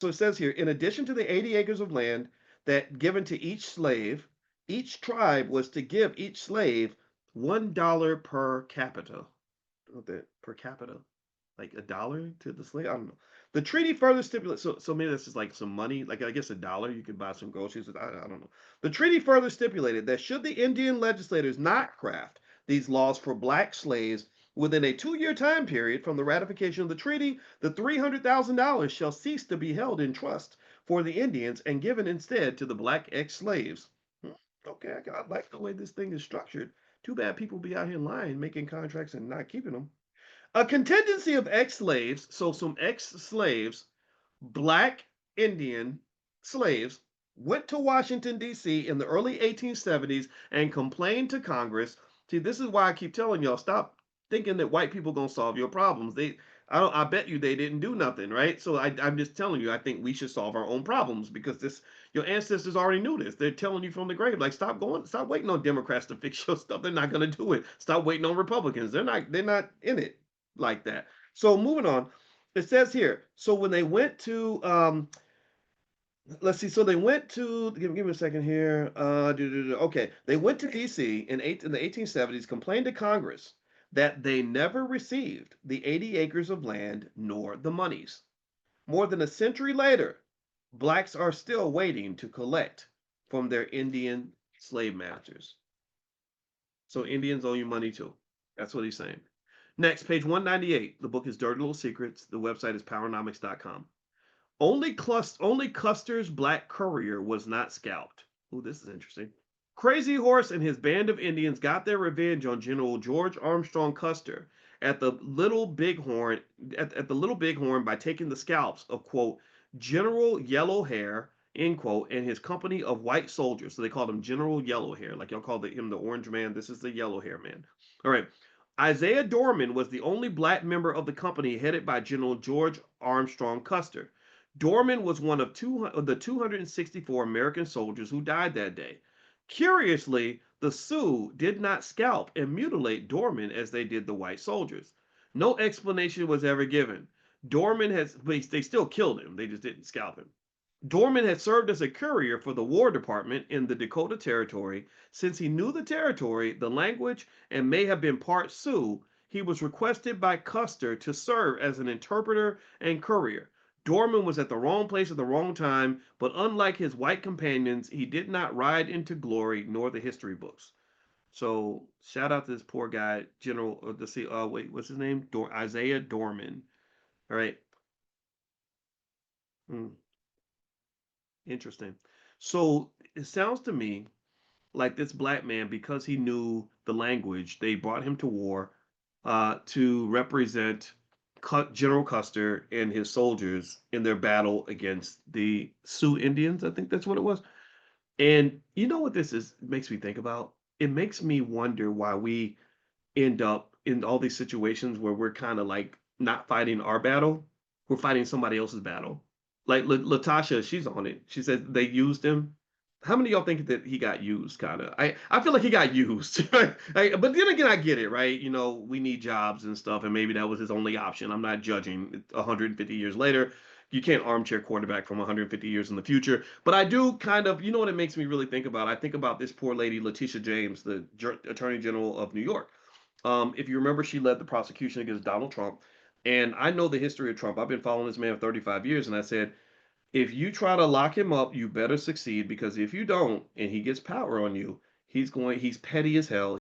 So it says here, in addition to the 80 acres of land that given to each slave, each tribe was to give each slave $1 per capita. What that per capita? Like a dollar to the slave? I don't know. The treaty further stipulates, so maybe this is like some money, like I guess a dollar, you could buy some groceries with. I don't know. The treaty further stipulated that should the Indian legislators not craft these laws for black slaves within a 2-year time period from the ratification of the treaty, the $300,000 shall cease to be held in trust for the Indians and given instead to the black ex-slaves. Okay, I like the way this thing is structured. Too bad people be out here lying, making contracts and not keeping them. A contingency of ex-slaves, so some ex-slaves, black Indian slaves, went to Washington, D.C. in the early 1870s and complained to Congress. See, this is why I keep telling y'all, stop thinking that white people gonna solve your problems. I bet you they didn't do nothing, right? So I'm just telling you, I think we should solve our own problems because your ancestors already knew this. They're telling you from the grave, like stop waiting on Democrats to fix your stuff. They're not gonna do it. Stop waiting on Republicans. They're not in it like that. So moving on, it says here. So when they went to let's see. So they went to give me a second here. Okay, they went to D.C. in the 1870s, complained to Congress that they never received the 80 acres of land nor the monies. More than a century later, blacks are still waiting to collect from their Indian slave masters. So Indians owe you money too. That's what he's saying. Next, page 198. The book is Dirty Little Secrets. The website is powernomics.com. Only Custer's black courier was not scalped. Ooh, this is interesting. Crazy Horse and his band of Indians got their revenge on General George Armstrong Custer at the Little Bighorn at the Little Bighorn by taking the scalps of quote General Yellow Hair end quote and his company of white soldiers. So they called him General Yellow Hair, like y'all called him the Orange Man. This is the Yellow Hair Man. All right. Isaiah Dorman was the only black member of the company headed by General George Armstrong Custer. Dorman was one of the 264 American soldiers who died that day. Curiously, the Sioux did not scalp and mutilate Dorman as they did the white soldiers. No explanation was ever given. Dorman has, they still killed him, they just didn't scalp him. Dorman had served as a courier for the War Department in the Dakota Territory. Since he knew the territory, the language, and may have been part Sioux, he was requested by Custer to serve as an interpreter and courier. Dorman was at the wrong place at the wrong time, but unlike his white companions, he did not ride into glory nor the history books. So shout out to this poor guy, General. Wait, what's his name? Isaiah Dorman. All right. Hmm, interesting. So it sounds to me like this black man, because he knew the language, they brought him to war to represent General Custer and his soldiers in their battle against the Sioux Indians. I think that's what it was. And you know what this is makes me think about? It makes me wonder why we end up in all these situations where we're kind of like not fighting our battle, we're fighting somebody else's battle. Like Latasha, she's on it. She said they used him. How many of y'all think that he got used? Kind of. I feel like he got used. But then again, I get it, right? You know, we need jobs and stuff, and maybe that was his only option. I'm not judging. 150 years later, you can't armchair quarterback from 150 years in the future. But I do kind of, you know what it makes me really think about? I think about this poor lady, Letitia James, the Attorney General of New York. If you remember, she led the prosecution against Donald Trump. And I know the history of Trump. I've been following this man for 35 years. And I said, if you try to lock him up, you better succeed because if you don't and he gets power on you, he's petty as hell.